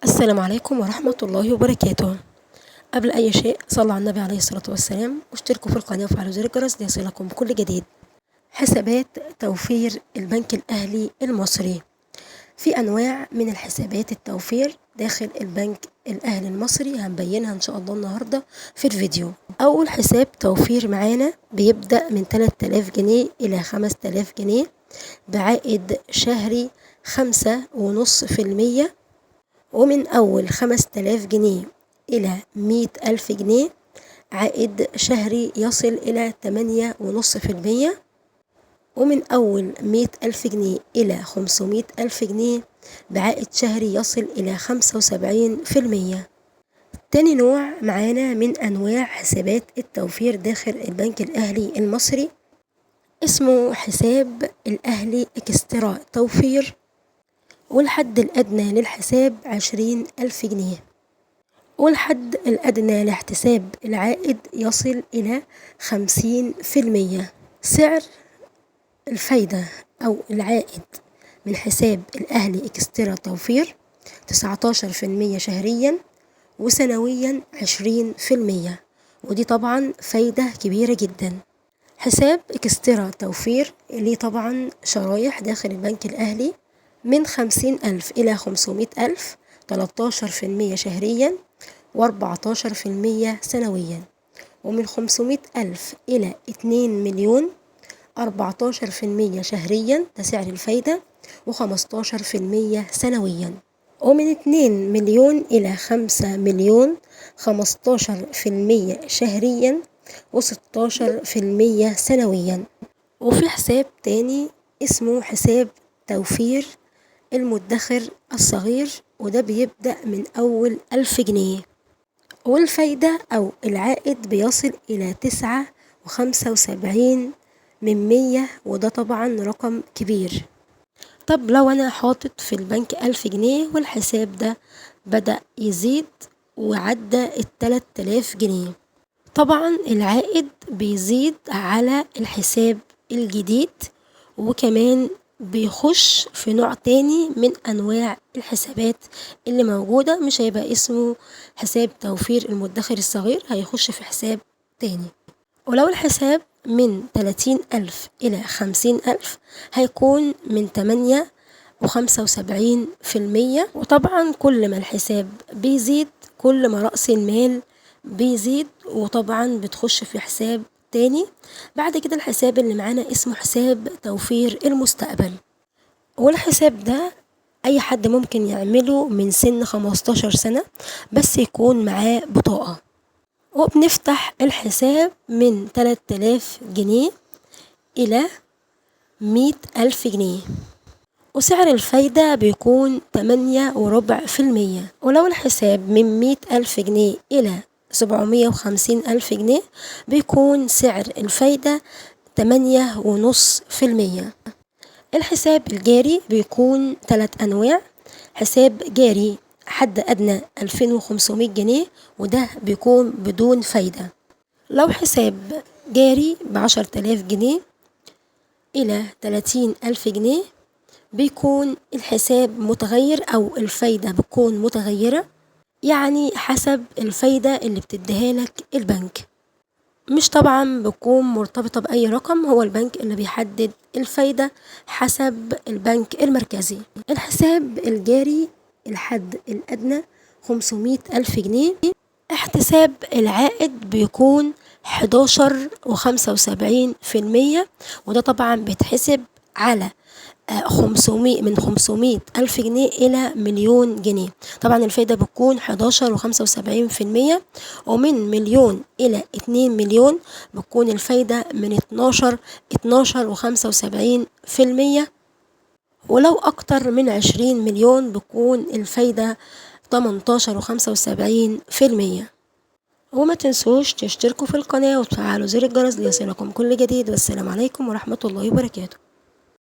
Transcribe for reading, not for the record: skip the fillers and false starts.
السلام عليكم ورحمة الله وبركاته. قبل أي شيء صلوا على النبي عليه الصلاة والسلام واشتركوا في القناة وفعلوا زر الجرس ليصلكم كل جديد. حسابات توفير البنك الأهلي المصري. في أنواع من الحسابات التوفير داخل البنك الأهلي المصري هنبينها إن شاء الله النهاردة في الفيديو. أول حساب توفير معانا بيبدأ من 3000 جنيه إلى 5000 جنيه بعائد شهري 5.5%، ومن أول 5000 جنيه إلى 100,000 جنيه عائد شهري يصل إلى 8.5%، ومن أول 100,000 جنيه إلى 500,000 جنيه بعائد شهري يصل إلى 75%. تاني نوع معانا من أنواع حسابات التوفير داخل البنك الأهلي المصري اسمه حساب الأهلي إكسترا توفير، والحد الأدنى للحساب 20,000 جنيه، والحد الأدنى لاحتساب العائد يصل إلى 50%. سعر الفايدة أو العائد من حساب الأهلي إكسترا توفير 19% شهريا، وسنويا 20%، ودي طبعا فايدة كبيرة جدا. حساب إكسترا توفير ليه طبعا شرايح داخل البنك الأهلي من 50,000 إلى 500,000 13% شهريا و14% سنويا، ومن 500,000 إلى 2 مليون 14% شهريا ده سعر الفايدة و15% سنويا، ومن 2 مليون إلى 5 مليون 15% شهريا و16% سنويا. وفي حساب تاني اسمه حساب توفير المدخر الصغير، وده بيبدأ من أول 1000 جنيه، والفايدة أو العائد بيصل إلى 9.75%، وده طبعا رقم كبير. طب لو أنا حاطط في البنك 1000 جنيه والحساب ده بدأ يزيد وعدى 3000 جنيه، طبعا العائد بيزيد على الحساب الجديد، وكمان بيخش في نوع تاني من أنواع الحسابات اللي موجودة، مش هيبقى اسمه حساب توفير المدخر الصغير، هيخش في حساب تاني. ولو الحساب من 30,000 إلى 50,000 هيكون من 8.75%، وطبعا كل ما الحساب بيزيد كل ما رأس المال بيزيد، وطبعا بتخش في حساب تاني. بعد كده الحساب اللي معانا اسمه حساب توفير المستقبل، والحساب ده أي حد ممكن يعمله من سن 15 سنة بس يكون معاه بطاقة. وبنفتح الحساب من 3000 جنيه إلى 100,000 جنيه، وسعر الفايدة بيكون 8.25%. ولو الحساب من 100,000 جنيه إلى 750,000 جنيه بيكون سعر الفايدة 8.5%. الحساب الجاري بيكون 3 أنواع. حساب جاري حد أدنى 2500 جنيه، وده بيكون بدون فايدة. لو حساب جاري ب10,000 جنيه إلى 30,000 جنيه بيكون الحساب متغير أو الفايدة بتكون متغيرة، يعني حسب الفايدة اللي بتديها لك البنك، مش طبعا بتكون مرتبطة بأي رقم، هو البنك اللي بيحدد الفايدة حسب البنك المركزي. الحساب الجاري الحد الأدنى 500,000 جنيه، احتساب العائد بيكون 11.75%، وده طبعا بيتحسب على 500,000 جنيه إلى مليون جنيه. طبعا الفايدة بتكون 11.75%، ومن مليون إلى 2 مليون بتكون الفايدة من 12.75%، ولو أكتر من 20 مليون بتكون الفايدة 18.75%. وما تنسوش تشتركوا في القناة وتفعلوا زر الجرس ليصلكم كل جديد، والسلام عليكم ورحمة الله وبركاته.